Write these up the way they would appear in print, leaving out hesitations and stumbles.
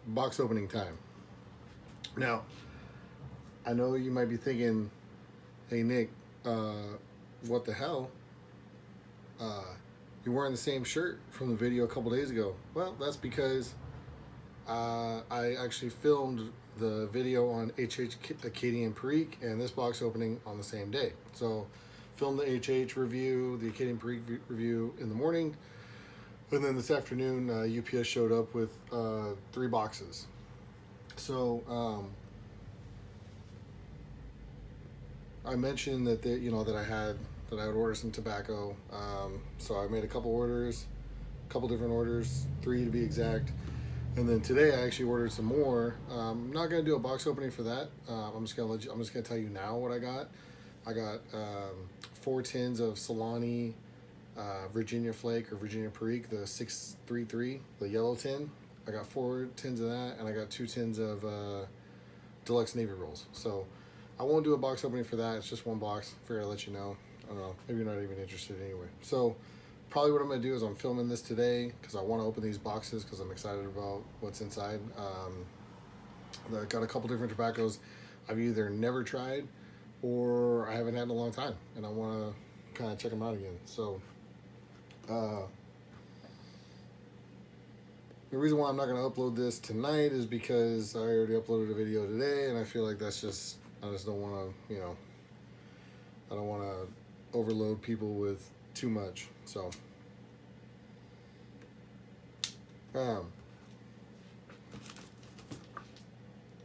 box opening time. Now, I know you might be thinking, hey, Nick, what the hell? Uh, you're wearing the same shirt from the video a couple days ago. Well, that's because I actually filmed the video on HH Acadian Perique and this box opening on the same day. So, filmed the HH review, the Acadian Perique review in the morning, and then this afternoon, UPS showed up with 3 boxes. So, I mentioned that that I would order some tobacco. So I made a couple orders, a couple different orders, 3 to be exact. And then today I actually ordered some more. I'm not gonna do a box opening for that. I'm just gonna tell you now what I got. I got 4 tins of Solani Virginia Flake or Virginia Perique, the 633, the yellow tin. I got 4 tins of that, and I got 2 tins of deluxe Navy rolls. So I won't do a box opening for that. It's just 1 box. Figured I'd let you know. I don't know. Maybe you're not even interested anyway. So probably what I'm going to do is I'm filming this today because I want to open these boxes because I'm excited about what's inside. I got a couple different tobaccos I've either never tried or I haven't had in a long time, and I want to kind of check them out again. So the reason why I'm not going to upload this tonight is because I already uploaded a video today, and I feel like I just don't want to, I don't want to overload people with too much. So,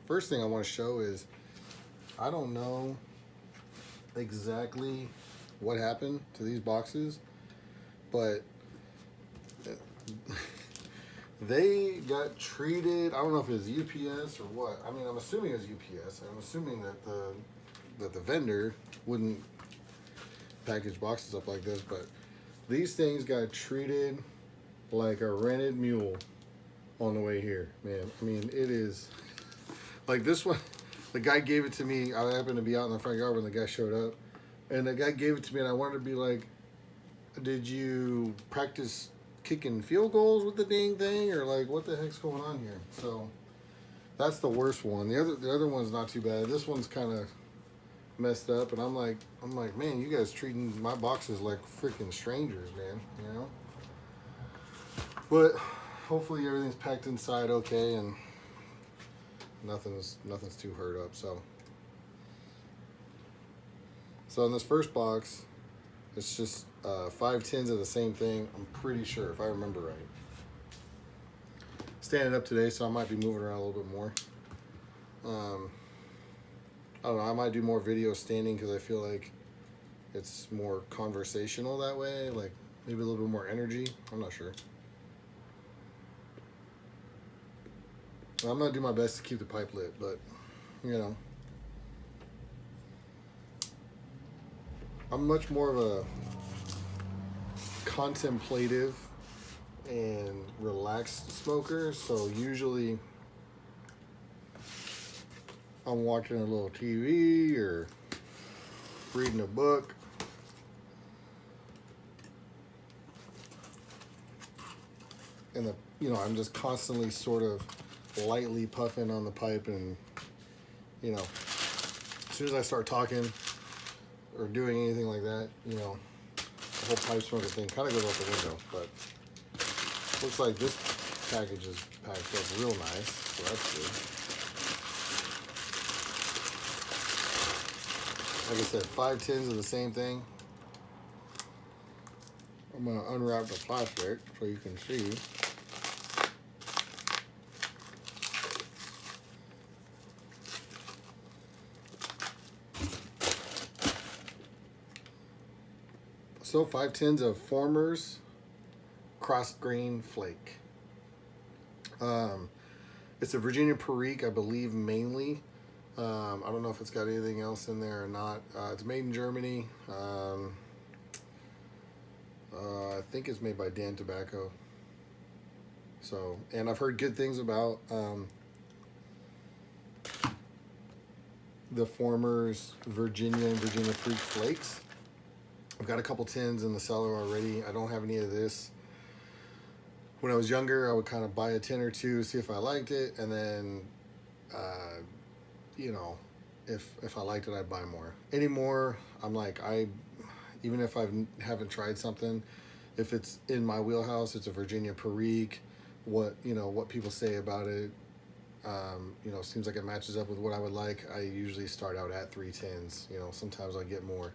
first thing I want to show is I don't know exactly what happened to these boxes, but they got treated. I don't know if it was UPS or what. I mean, I'm assuming it was UPS. I'm assuming that the vendor wouldn't package boxes up like this, but these things got treated like a rented mule on the way here, man. I mean, it is like this one. The guy gave it to me. I happened to be out in the front yard when the guy showed up, and the guy gave it to me, and I wanted to be like, "Did you practice kicking field goals with the dang thing, or like what the heck's going on here?" So that's the worst one. The other one's not too bad. This one's kind of messed up, and I'm like, man, you guys treating my boxes like freaking strangers, man. But hopefully everything's packed inside okay, and nothing's too hurt up. So in this first box, it's just 5 tins of the same thing. I'm pretty sure, if I remember right. Standing up today, so I might be moving around a little bit more. I don't know. I might do more videos standing because I feel like it's more conversational that way. Like maybe a little bit more energy. I'm not sure. I'm gonna do my best to keep the pipe lit, but I'm much more of a contemplative and relaxed smoker, so usually I'm watching a little TV or reading a book. And I'm just constantly sort of lightly puffing on the pipe, and as soon as I start talking or doing anything like that, the whole pipe smoking thing kind of goes out the window. But looks like this package is packed up real nice, so that's good. Like I said, 5 tins of the same thing. I'm gonna unwrap the plastic so you can see. So 5 tins of Formers Cross Grain Flake. It's a Virginia Perique, I believe, mainly. I don't know if it's got anything else in there or not. It's made in Germany. I think it's made by Dan Tobacco. So, and I've heard good things about the Formers Virginia and Virginia Perique Flakes. I've got a couple tins in the cellar already. I don't have any of this. when I was younger, I would kind of buy a tin or two, see if I liked it, and then, uh, you know, if I liked it, I'd buy more. Anymore, I'm like, even if I haven't tried something, if it's in my wheelhouse, it's a Virginia Perique. What people say about it, seems like it matches up with what I would like. I usually start out at 3 tins. Sometimes I get more.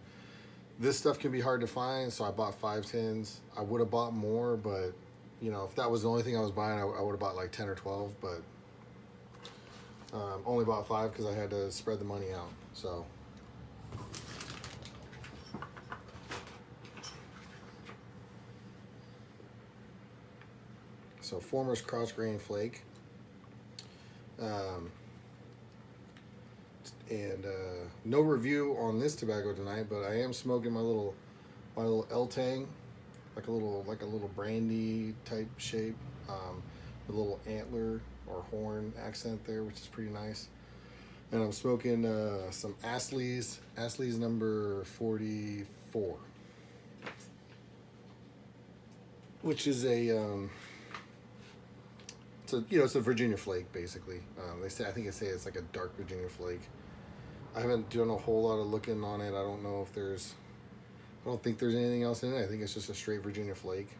This stuff can be hard to find, so I bought 5 tins. I would have bought more, but if that was the only thing I was buying, I would have bought like 10 or 12. But only bought 5 because I had to spread the money out. So Former's Cross Grain Flake. And no review on this tobacco tonight, but I am smoking my little L Tang, like a little brandy type shape, with a little antler or horn accent there, which is pretty nice. And I'm smoking some Astley's number 44, which is it's a Virginia flake basically. I think it's like a dark Virginia flake. I haven't done a whole lot of looking on it. I don't think there's anything else in it. I think it's just a straight Virginia flake.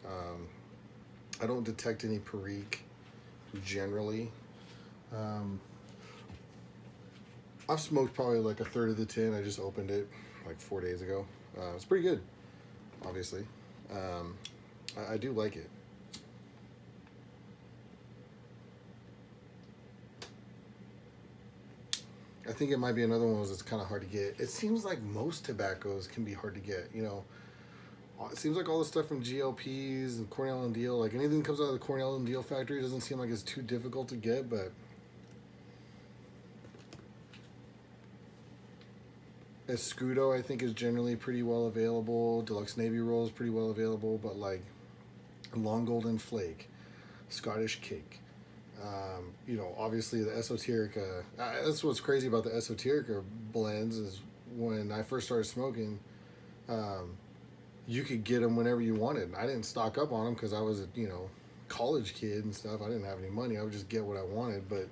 I don't detect any Perique generally. I've smoked probably like a third of the tin. I just opened it like 4 days ago. It's pretty good, obviously. I do like it. I think it might be another one that's kind of hard to get. It seems like most tobaccos can be hard to get. It seems like all the stuff from GLPs and Cornell and Deal, like anything that comes out of the Cornell and Deal factory, doesn't seem like it's too difficult to get. But Escudo, I think, is generally pretty well available. Deluxe Navy Roll is pretty well available. But like Long Golden Flake, Scottish Cake. Obviously the Esoterica. That's what's crazy about the Esoterica blends is when I first started smoking, you could get them whenever you wanted. I didn't stock up on them because I was a college kid and stuff. I didn't have any money. I would just get what I wanted. But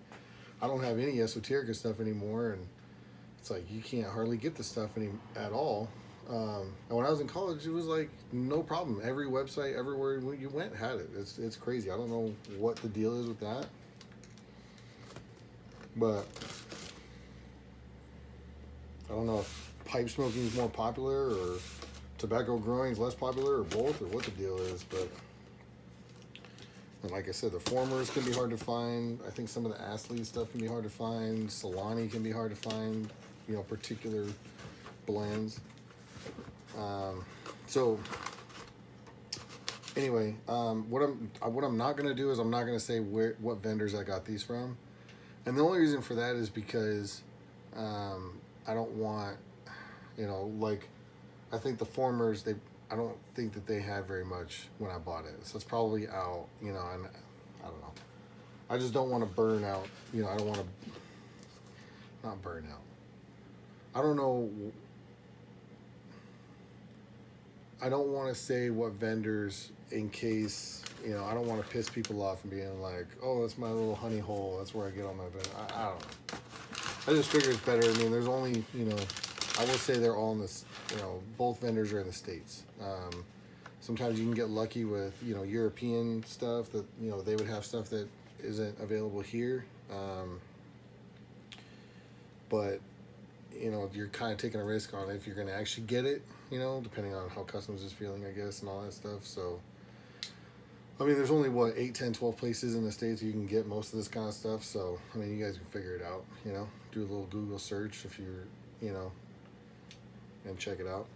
I don't have any Esoterica stuff anymore, and it's like you can't hardly get the stuff at all. And when I was in college, it was like no problem. Every website, everywhere you went, had it. It's crazy. I don't know what the deal is with that, but I don't know if pipe smoking is more popular or tobacco growing is less popular or both or what the deal is. But and like I said, the Formers can be hard to find. I think some of the Astley stuff can be hard to find. Solani can be hard to find. Particular blends. So anyway, what I'm not gonna do is I'm not gonna say what vendors I got these from, and the only reason for that is because I don't want like I think the Formers I don't think that they had very much when I bought it, so it's probably out. And I don't know. I just don't want to burn out. I don't want to not burn out. I don't know. I don't want to say what vendors in case, I don't want to piss people off and being like, oh, that's my little honey hole. That's where I get all my vendors. I don't know. I just figure it's better. I mean, there's only, I will say they're all in this, both vendors are in the States. Sometimes you can get lucky with, European stuff that, they would have stuff that isn't available here. But you're kind of taking a risk on if you're going to actually get it, depending on how Customs is feeling, I guess, and all that stuff. So, I mean, there's only, 8, 10, 12 places in the States you can get most of this kind of stuff. So, I mean, you guys can figure it out, do a little Google search if you're, and check it out.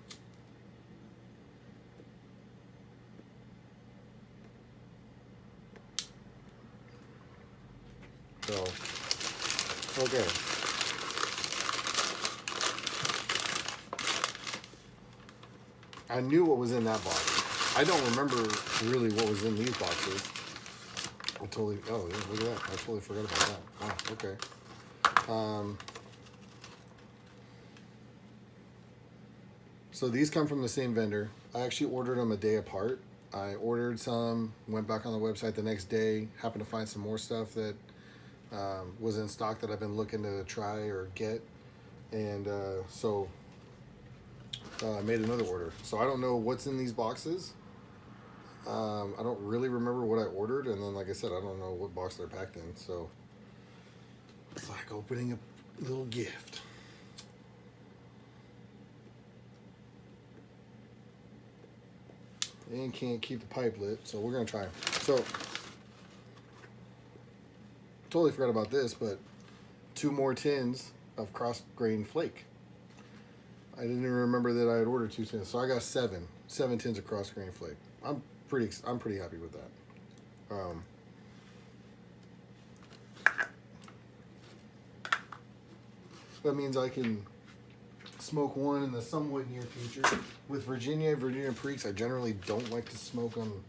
So, okay. I knew what was in that box. I don't remember really what was in these boxes. Oh, yeah, look at that. I totally forgot about that. Wow, okay. So these come from the same vendor. I actually ordered them a day apart. I ordered some, went back on the website the next day, happened to find some more stuff that was in stock that I've been looking to try or get. And so I made another order. So I don't know what's in these boxes. I don't really remember what I ordered. And then, like I said, I don't know what box they're packed in. So it's like opening a little gift. And can't keep the pipe lit, so we're gonna try. So, totally forgot about this, but 2 more tins of cross-grain flake. I didn't even remember that I had ordered 2 tins, so I got 7 tins of cross-grain flake. I'm pretty happy with that. That means I can smoke one in the somewhat near future. With Virginia Periques, I generally don't like to smoke them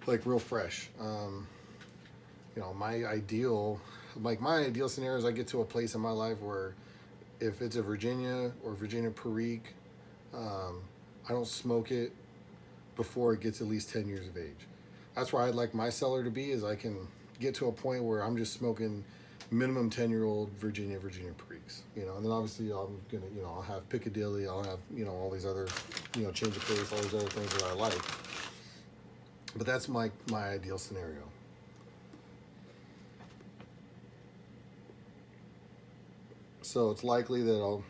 like real fresh. My ideal scenario is I get to a place in my life where if it's a Virginia or Virginia Perique, I don't smoke it before it gets at least 10 years of age. That's where I'd like my cellar to be, is I can get to a point where I'm just smoking minimum 10-year-old Virginia Periques, and then obviously I'm gonna, I'll have Piccadilly, I'll have, all these other, change of pace, all these other things that I like. But that's my ideal scenario. So it's likely that I'll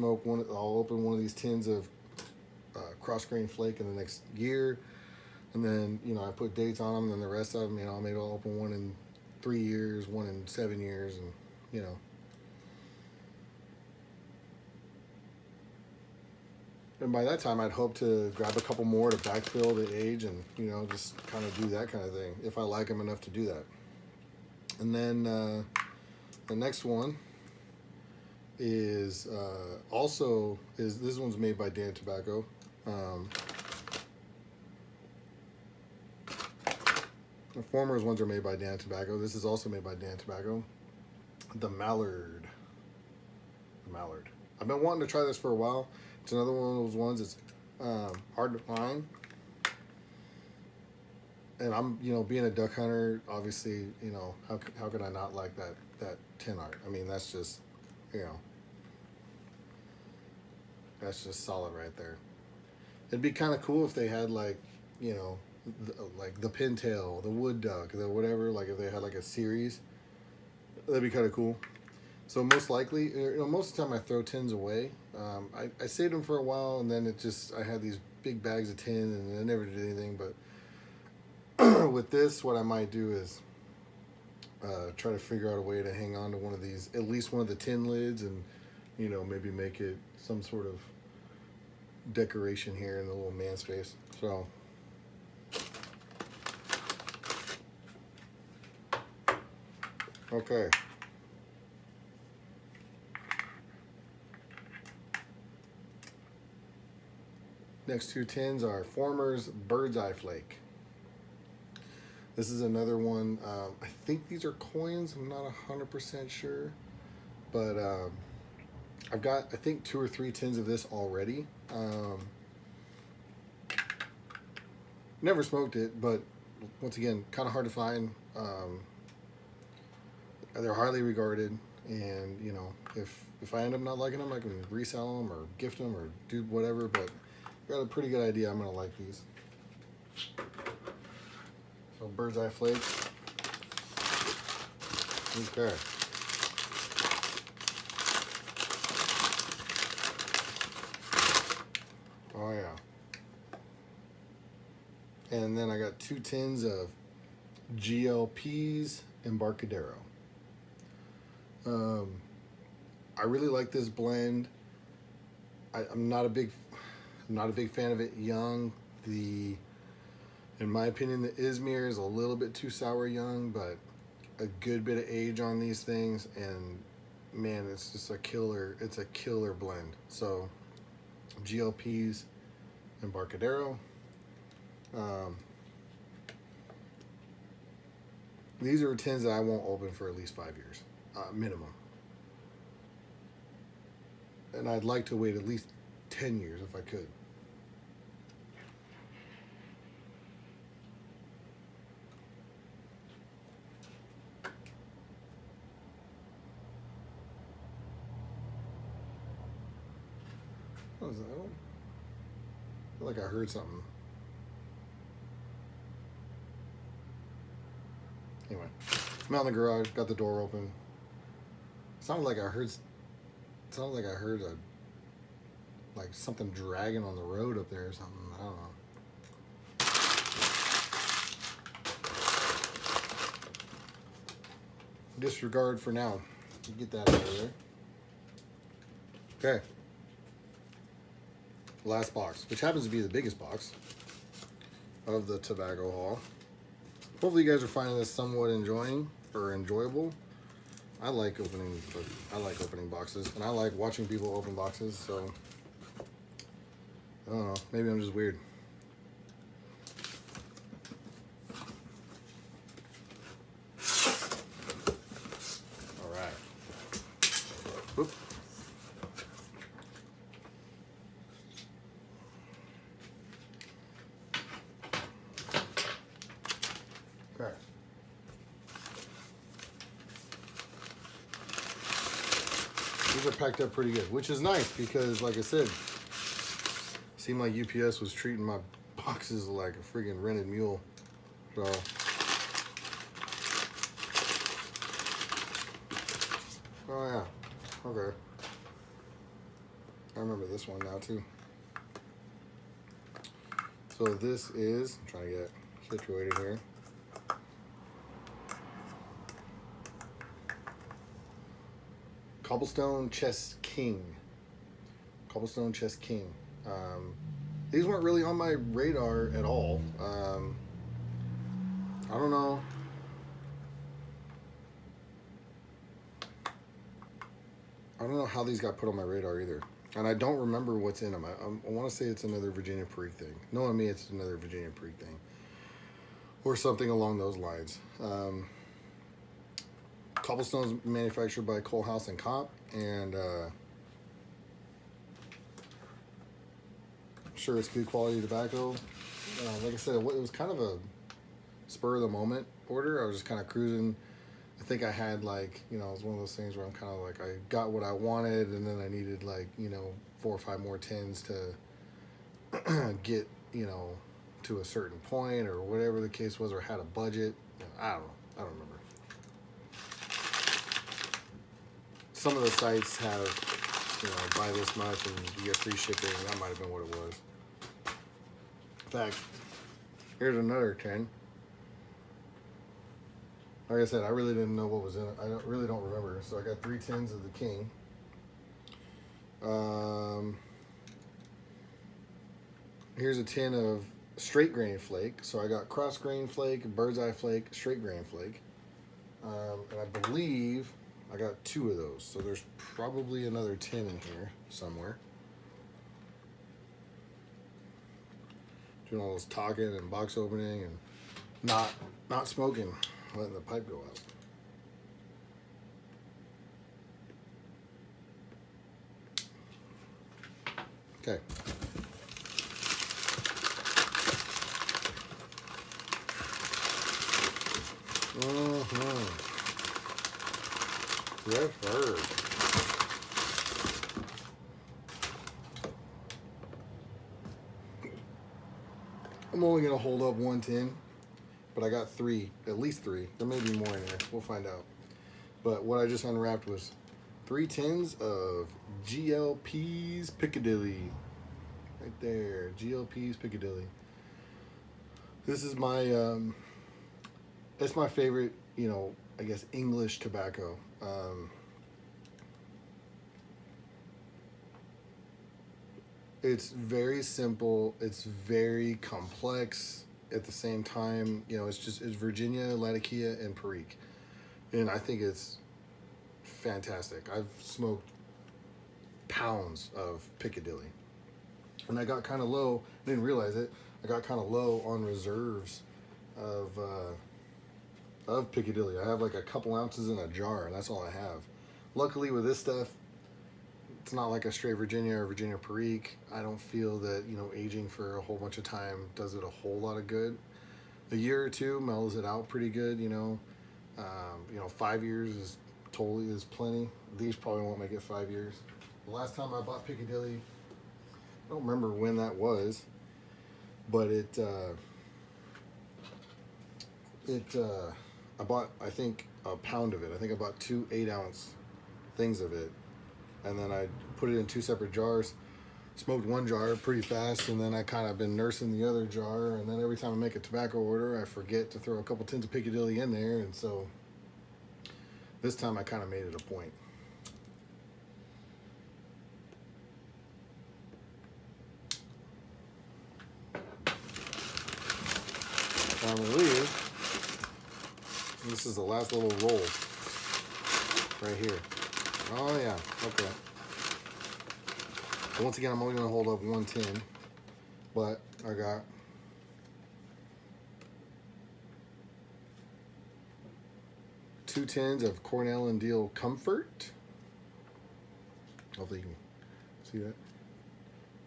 open one of these tins of cross-grain flake in the next year, and then, I put dates on them, and then the rest of them, maybe I'll open one in 3 years, one in 7 years, and and by that time I'd hope to grab a couple more to backfill the age, and just kind of do that kind of thing if I like them enough to do that. And then the next one is this one's made by Dan Tobacco. The former ones are made by Dan Tobacco. This is also made by Dan Tobacco. The Mallard. I've been wanting to try this for a while. It's another one of those ones that's hard to find. And I'm, being a duck hunter, obviously, how could I not like that tin art? I mean, that's just, that's just solid right there. It'd be kind of cool if they had like the pintail, the wood duck, the whatever, like if they had like a series, that'd be kind of cool. So most likely, most of the time I throw tins away. I saved them for a while, and then I had these big bags of tins, and I never did anything. But with this, what I might do is try to figure out a way to hang on to one of these, at least one of the tin lids, and maybe make it some sort of decoration here in the little man space. So. Okay. Next 2 tins are Former's Bird's Eye Flake. This is another one. I think these are coins. I'm not 100% sure. But I've got, I think, 2 or 3 tins of this already. Never smoked it, but once again, kind of hard to find. They're highly regarded, and if I end up not liking them, I can resell them or gift them or do whatever. But I've got a pretty good idea I'm gonna like these. So Bird's Eye Flake. Okay. Oh yeah. And then I got 2 tins of GLP's Embarcadero. I really like this blend. I'm not a big fan of it young. In my opinion, the Izmir is a little bit too sour young, but a good bit of age on these things, and man, it's just a killer. It's a killer blend. So, GLP's Embarcadero. These are tins that I won't open for at least 5 years, minimum. And I'd like to wait at least 10 years if I could. What was that? I feel like I heard something. Anyway, I'm out in the garage, got the door open. Sounded like I heard a like something dragging on the road up there or something. I don't know. Disregard for now. Get that out of there. Okay. Last box, which happens to be the biggest box of the tobacco haul. Hopefully you guys are finding this somewhat enjoyable. I like opening boxes, and I like watching people open boxes, so I don't know, maybe I'm just weird. All right. Whoop. Okay. These are packed up pretty good, which is nice because, like I said, seemed like UPS was treating my boxes like a friggin' rented mule. So, oh yeah, okay. I remember this one now too. So this is, I'm trying to get situated here. Cobblestone Chess King. Cobblestone Chess King. These weren't really on my radar at all. I don't know. I don't know how these got put on my radar either. And I don't remember what's in them. I want to say it's another Virginia Perique thing. Knowing me, it's another Virginia Perique thing. Or something along those lines. Cobblestone's manufactured by Cole House and Cop, and I'm sure it's good quality tobacco. Like I said, it was kind of a spur of the moment order. I was just kind of cruising. I think I had it was one of those things where I'm kind of like, I got what I wanted, and then I needed 4 or 5 more tins to get, to a certain point or whatever the case was, or had a budget. I don't know. I don't remember. Some of the sites have, buy this much and you get free shipping. That might have been what it was. In fact, here's another 10. Like I said, I really didn't know what was in it. I really don't remember. So I got 3 tins of the King. Here's a tin of straight grain flake. So I got cross grain flake, bird's eye flake, straight grain flake. And I believe I got 2 of those. So there's probably another tin in here somewhere. Doing all this talking and box opening and not smoking, letting the pipe go out. Okay. Yes, sir. I'm only gonna hold up 1 tin, but I got 3, at least 3. There may be more in there. We'll find out. But what I just unwrapped was 3 tins of GLP's Piccadilly. Right there, GLP's Piccadilly. This is my, it's my favorite, I guess English tobacco. It's very simple. It's very complex at the same time. It's Virginia, Latakia, and Perique. And I think it's fantastic. I've smoked pounds of Piccadilly. And I got kind of low, didn't realize it, I got kind of low on reserves of Piccadilly. I have like a couple ounces in a jar, and that's all I have. Luckily with this stuff, it's not like a straight Virginia or Virginia Perique. I don't feel that, aging for a whole bunch of time does it a whole lot of good. A year or 2 mellows it out pretty good, 5 years is plenty. These probably won't make it 5 years. The last time I bought Piccadilly, I don't remember when that was, but I bought, I think, a pound of it. I think I bought 2 8-ounce things of it, and then I put it in 2 separate jars. Smoked one jar pretty fast, and then I kind of been nursing the other jar, and then every time I make a tobacco order, I forget to throw a couple tins of Piccadilly in there, and so this time I kind of made it a point. I believe this is the last little roll right here. Oh yeah, okay. Once again, I'm only going to hold up 1 tin, but I got two tins of Cornell and Deal Comfort. Hopefully you can see that.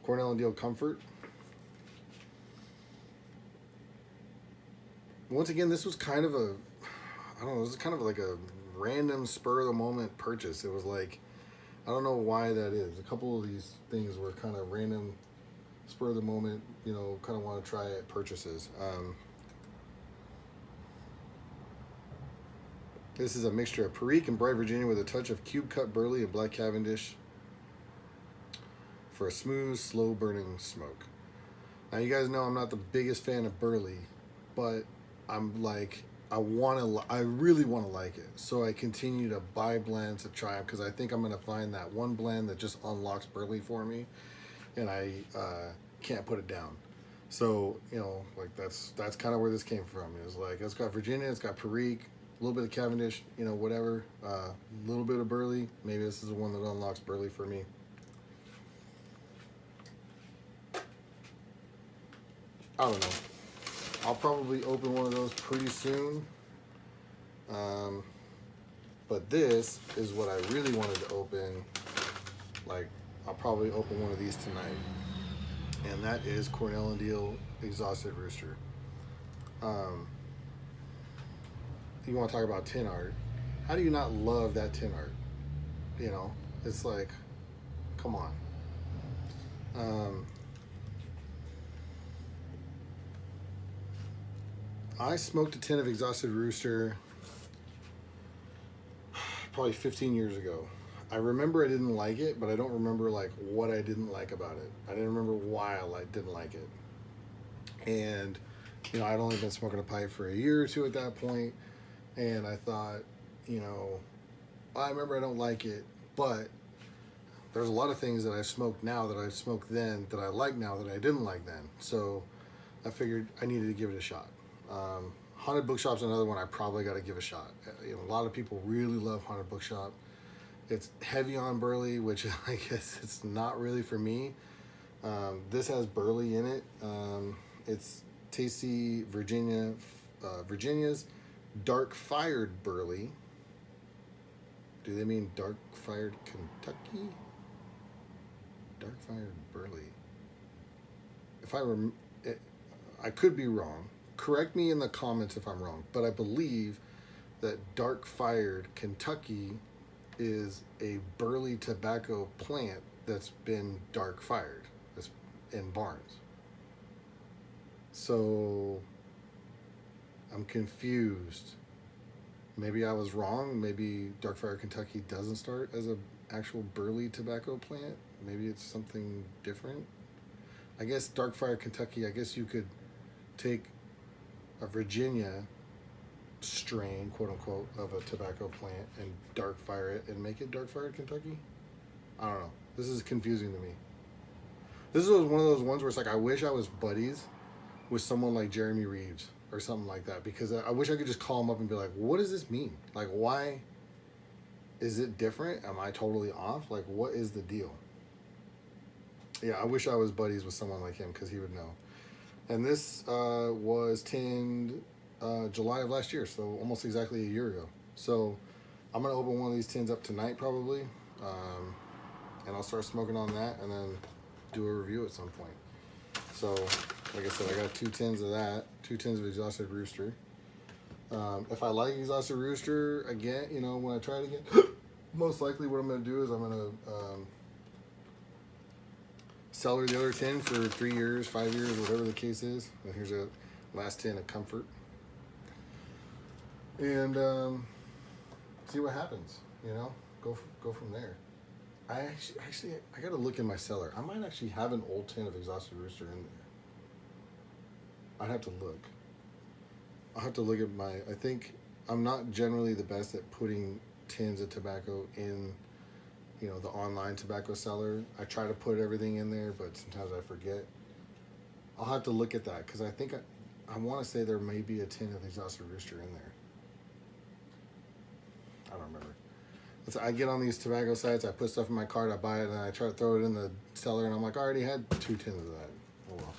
Cornell and Deal Comfort. Once again, this was kind of a, I don't know, this is kind of like a random spur of the moment purchase. It was like, I don't know why that is. A couple of these things were kind of random spur of the moment, you know, kind of want to try it purchases. This is a mixture of Perique and Bright Virginia with a touch of cube cut burley and black Cavendish for a smooth, slow burning smoke. Now you guys know I'm not the biggest fan of burley, but I'm like, I really want to like it. So I continue to buy blends to try them because I think I'm going to find that one blend that just unlocks burley for me, and I can't put it down. So, you know, like that's kind of where this came from. It was like, it's got Virginia, it's got Perique, a little bit of Cavendish, you know, whatever, a little bit of burley. Maybe this is the one that unlocks burley for me. I don't know. I'll probably open one of those pretty soon. But this is what I really wanted to open. Like, I'll probably open one of these tonight. And that is Cornell and Deal Exhausted Rooster. You want to talk about tin art. How do you not love that tin art? You know, it's like, come on. I smoked a tin of Exhausted Rooster probably 15 years ago. I remember I didn't like it, but I don't remember like what I didn't like about it. I didn't remember why I didn't like it. And, you know, I'd only been smoking a pipe for a year or two at that point, and I thought, you know, I remember I don't like it, but there's a lot of things that I smoked now that I smoked then that I like now that I didn't like then. So I figured I needed to give it a shot. Haunted Bookshop's another one I probably got to give a shot. You know, a lot of people really love Haunted Bookshop. It's heavy on burley, which I guess it's not really for me. This has burley in it. It's tasty Virginia's dark fired burley. Do they mean dark fired Kentucky? Dark fired burley. If I could be wrong. Correct me in the comments if I'm wrong, but I believe that dark fired Kentucky is a burley tobacco plant that's been dark fired. That's in barns. So I'm confused. Maybe I was wrong. Maybe dark fired Kentucky doesn't start as an actual burley tobacco plant. Maybe it's something different. I guess dark fired Kentucky, I guess you could take a Virginia strain, quote unquote, of a tobacco plant and dark fire it and make it dark fired Kentucky. I don't know. This is confusing to me. This is one of those ones where it's like I wish I was buddies with someone like Jeremy Reeves or something like that, because I wish I could just call him up and be like, what does this mean? Like, why is it different? Am I totally off? Like, what is the deal? Yeah, I wish I was buddies with someone like him because he would know. And this was tinned July of last year, so almost exactly a year ago. So I'm going to open one of these tins up tonight probably, and I'll start smoking on that and then do a review at some point. So, like I said, I got 2 tins of that, 2 tins of Exhausted Rooster. If I like Exhausted Rooster again, you know, when I try it again, most likely what I'm going to do is I'm going to sell her the other tin for 3 years, 5 years, whatever the case is. And here's a last tin of Comfort. And see what happens, you know? Go from there. I got to look in my cellar. I might actually have an old tin of exhausted Rooster in there. I'd have to look. I'll have to look at my, I think I'm not generally the best at putting tins of tobacco in, you know, the online tobacco seller. I try to put everything in there, but sometimes I forget. I'll have to look at that because I think I want to say there may be a tin of exhausted Rooster in there. I don't remember. So I get on these tobacco sites, I put stuff in my cart, I buy it, and I try to throw it in the cellar, and I'm like, I already had 2 tins of that. Oh well.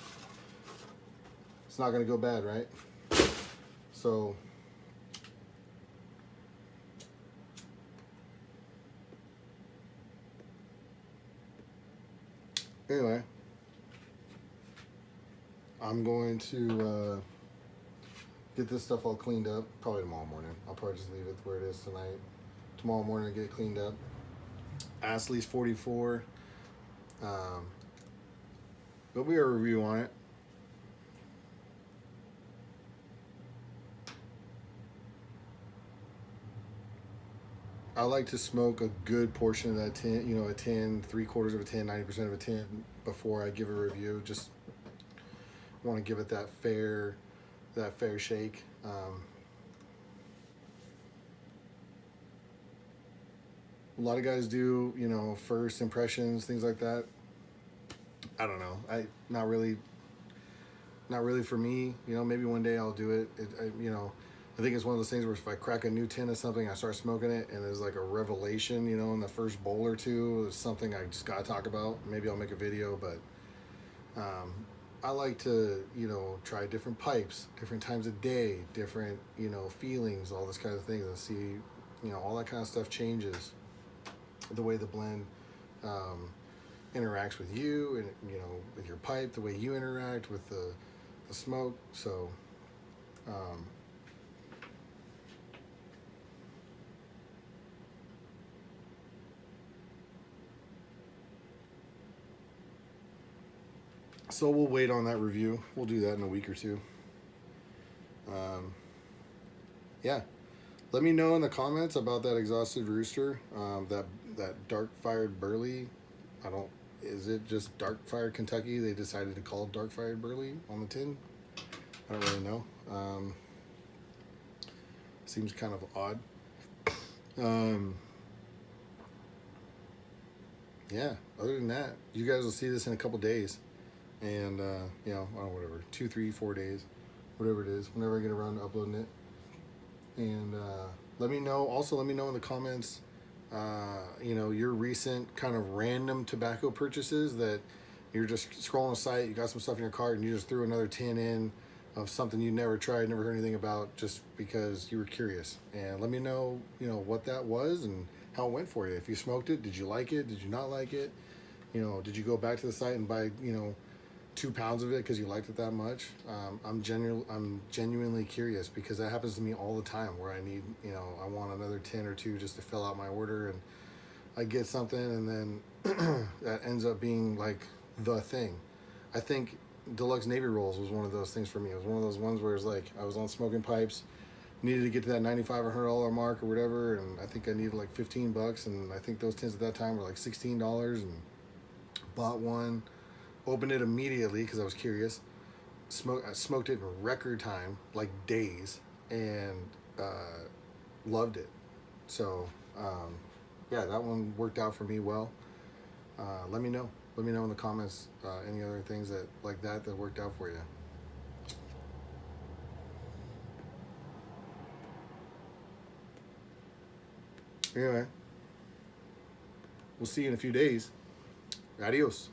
It's not going to go bad, right? So, anyway, I'm going to get this stuff all cleaned up, probably tomorrow morning. I'll probably just leave it where it is tonight. Tomorrow morning I get it cleaned up. Astley's 44. There'll be a review on it. I like to smoke a good portion of that tin, you know, a tin, 3/4 of a tin, 90% of a tin before I give a review. Just want to give it that fair shake. A lot of guys do, you know, first impressions, things like that. I don't know. Not really for me. You know, maybe one day I'll do it. You know, I think it's one of those things where if I crack a new tin of something, I start smoking it, and it's like a revelation. You know, in the first bowl or two, it's something I just gotta talk about. Maybe I'll make a video, but I like to, you know, try different pipes, different times of day, different, you know, feelings, all this kind of thing, and see, you know, all that kind of stuff changes the way the blend interacts with you, and, you know, with your pipe, the way you interact with the smoke. So so we'll wait on that review. We'll do that in a week or two. Yeah, let me know in the comments about that exhausted Rooster, that dark fired burley. Is it just dark fired Kentucky? They decided to call it dark fired burley on the tin. I don't really know. Seems kind of odd. Yeah, other than that, you guys will see this in a couple days. And, you know, whatever, 2, 3, 4 days, whatever it is, whenever I get around to uploading it. And let me know. Also, let me know in the comments, you know, your recent kind of random tobacco purchases that you're just scrolling a site, you got some stuff in your cart, and you just threw another tin in of something you never tried, never heard anything about, just because you were curious. And let me know, you know, what that was and how it went for you. If you smoked it, did you like it? Did you not like it? You know, did you go back to the site and buy, you know, 2 pounds of it because you liked it that much? I'm genuinely curious, because that happens to me all the time, where I need, you know, I want another 10 or 2 just to fill out my order, and I get something, and then that ends up being like the thing. I think Deluxe Navy Rolls was one of those things for me. It was one of those ones where it's like I was on smoking pipes, needed to get to that $95 or $100 mark or whatever, and I think I needed like $15, and I think those tins at that time were like $16, and bought one. Opened it immediately because I was curious. I smoked it in record time, like days, and loved it. So, yeah, that one worked out for me well. Let me know. Let me know in the comments any other things that like that worked out for you. Anyway, we'll see you in a few days. Adios.